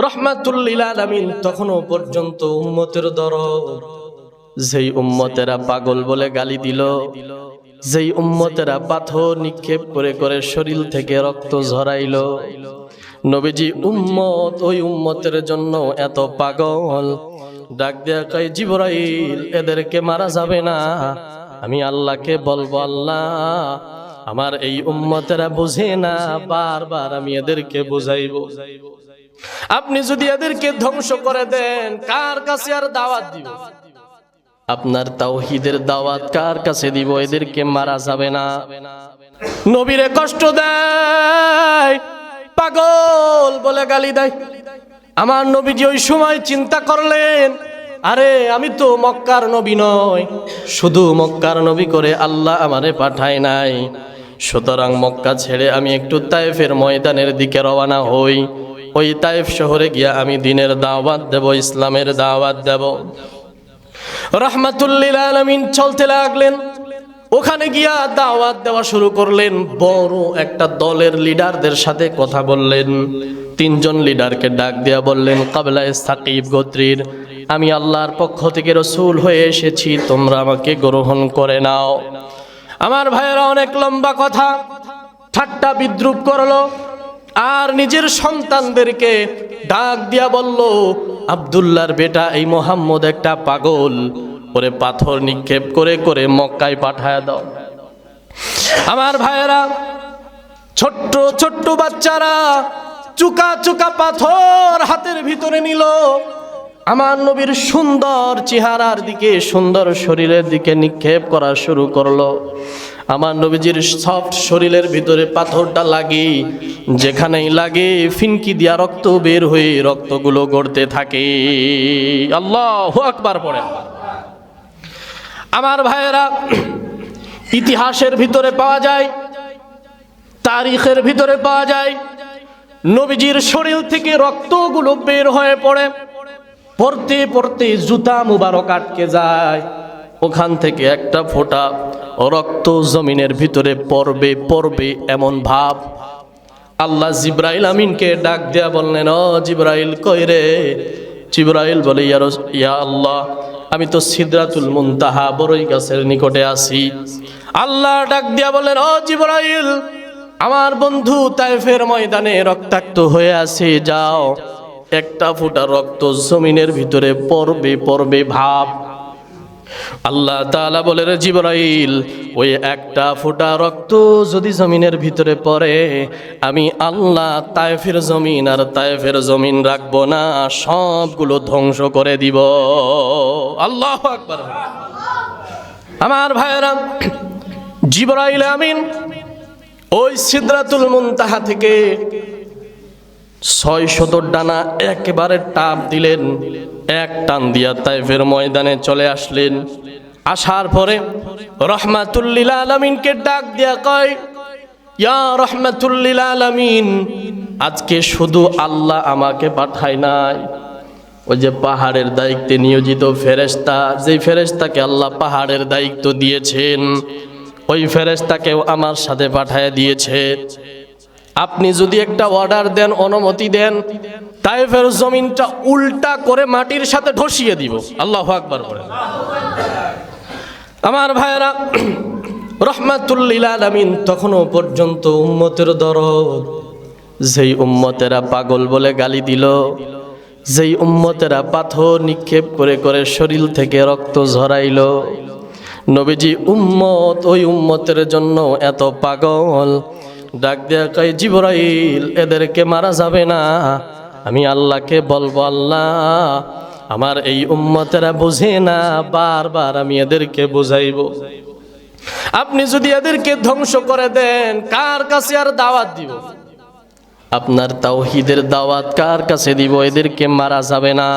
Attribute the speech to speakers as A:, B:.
A: রহমাতুল লিল আলামিন তখনো পর্যন্ত উম্মতের দরদ, যেই উম্মতেরা পাগল বলে গালি দিল, যেই উম্মতেরা পাথর নিক্ষেপ করে করে শরীর থেকে রক্ত ঝরাইল, নবীজি উম্মত ওই উম্মতের জন্য এত পাগল, ডাক দেয়া কয় জিবরাইল এদেরকে মারা যাবে না। আমি আল্লাহকে বলবো, আল্লাহ আমার এই উম্মতেরা বুঝে না, বারবার আমি এদেরকে বুঝাইবো। আপনি যদি এদেরকে ধ্বংস করে দেন, কার কাছে আর দাওয়াত দিব? আপনার তাওহীদের দাওয়াত কার কাছে দিব? এদেরকে মারা যাবে না। নবীরে কষ্ট দেয়, পাগল বলে গালি দেয়। আমার নবীজি ওই সময় চিন্তা করলেন, আরে আমি তো মক্কার নবী নয়, শুধু মক্কার নবী করে আল্লাহ আমারে পাঠায় নাই, সুতরাং মক্কা ছেড়ে আমি একটু তায়েফের ময়দানের দিকে রওনা হই। ওই তায়েফ শহরে গিয়া আমি দ্বীনের দাওয়াত দেব, ইসলামের দাওয়াত দেব। রহমাতুল লিল আলামিন চলতে লাগলেন, ওখানে গিয়া দাওয়াত দেওয়া শুরু করলেন। বড় একটা দলের লিডারদের সাথে কথা বললেন। 3 জন লিডারকে ডাক দিয়া বললেন, কাবিলায়ে সাকিব গোত্রীর আমি আল্লাহর পক্ষ থেকে রাসূল হয়ে এসেছি, তোমরা আমাকে গ্রহণ করে নাও। আমার ভাইয়েরা অনেক লম্বা কথা, ঠাট্টা বিদ্রুপ করলো, আর নিজের সন্তানদেরকে ডাক দিয়া বলল, আব্দুল্লাহর বেটা এই মোহাম্মদ একটা পাগল, ওরে পাথর নিক্ষেপ করে করে মক্কায় পাঠায় দাও। আমার ভাইয়েরা, ছোট্ট ছোট্ট বাচ্চারা চুকা চুকা পাথর হাতের ভিতরে নিল। আমার নবীর সুন্দর চেহারার দিকে, সুন্দর শরীরের দিকে নিক্ষেপ করা শুরু করলো। আমার নবীজির সফট শরীরের ভিতরে পাথরটা লাগে, যেখানেই লাগে ফিনকি দিয়া রক্ত বের হয়ে রক্তগুলো গড়তে থাকে। আল্লাহু আকবার পড়ে। আমার ভাইয়েরা, ইতিহাসের ভিতরে পাওয়া যায়, তারিখের ভিতরে পাওয়া যায়, নবীজির শরীর থেকে রক্তগুলো বের হয়ে পড়ে, পড়তে পড়তে জুতা মুবারক আটকে যায়, ওখান থেকে একটা ফোঁটা রক্ত জমিনের ভিতরে পড়বে পড়বে এমন ভাব। আল্লাহ জিবরাইল আমিনকে ডাক দেয়া বললেন, ও জিবরাইল কই রে? জিবরাইল বলে, ইয়া আল্লাহ আমি তো সিদরাতুল মুনতাহা বড়ই গাছের নিকটে আছি। আল্লাহ ডাক দিয়া বললেন, ও জিবরাইল আমার বন্ধু তায়েফের ময়দানে রক্তাক্ত হয়ে আছে, যাও একটা ফোঁটা রক্ত জমিনের ভিতরে পড়বে পড়বে ভাব। আল্লাহ তাআলা বলে, রে জিবরাইল ওই একটা ফোঁটা রক্ত যদি জমিনের ভিতরে পড়ে, আমি আল্লাহ তায়েফের জমিন আর তায়েফের জমিন রাখবো না, সবগুলো ধ্বংস করে দিব। আল্লাহু আকবার। আমার ভাইয়েরা, জিবরাইল আমিন ওই সিদরাতুল মুনতাহা থেকে 600 ডানা একেবারে টাপ দিলেন, এক টান দিয়া তায়েফের ময়দানে চলে আসলেন। আসার পরে রহমাতুল লিল আলামিনকে ডাক দিয়া কয়, ইয়া রহমাতুল লিল আলামিন আজকে শুধু আল্লাহ আমাকে পাঠায় নাই, ওই যে পাহাড়ের দায়িত্বে নিয়োজিত ফেরেশতা, যেই ফেরেশতাকে আল্লাহ পাহাড়ের দায়িত্ব দিয়েছেন, ওই ফেরেশতাকেও আমার সাথে পাঠায় দিয়েছে। আপনি যদি একটা অর্ডার দেন, অনুমতি দেন, তায়েফের জমিনটা উল্টা করে মাটির সাথে ধসিয়ে দিব। আল্লাহু আকবার বলে। আমার ভাইয়েরা, রহমাতুল লিল আলামিন তখনো পর্যন্ত উম্মতের দরদ, যেই উম্মতেরা পাগল বলে গালি দিল, যেই উম্মতেরা পাথর নিক্ষেপ করে করে শরীর থেকে রক্ত ঝরাইল, নবীজি উম্মত ওই উম্মতের জন্য এত পাগল, ডাক দেয়া কয় জিবরাইল এদেরকে মারা যাবে না। আমি আল্লাহকে বলবো, আল্লাহ আমার এই উম্মতেরা বুঝে না, বারবার আমি এদেরকে বুঝাইব। আপনি যদি এদেরকে ধ্বংস করে দেন, কার কাছে আর দাওয়াত দিব? আপনার তাওহীদের দাওয়াত কার কাছে দিব? এদেরকে মারা যাবে না।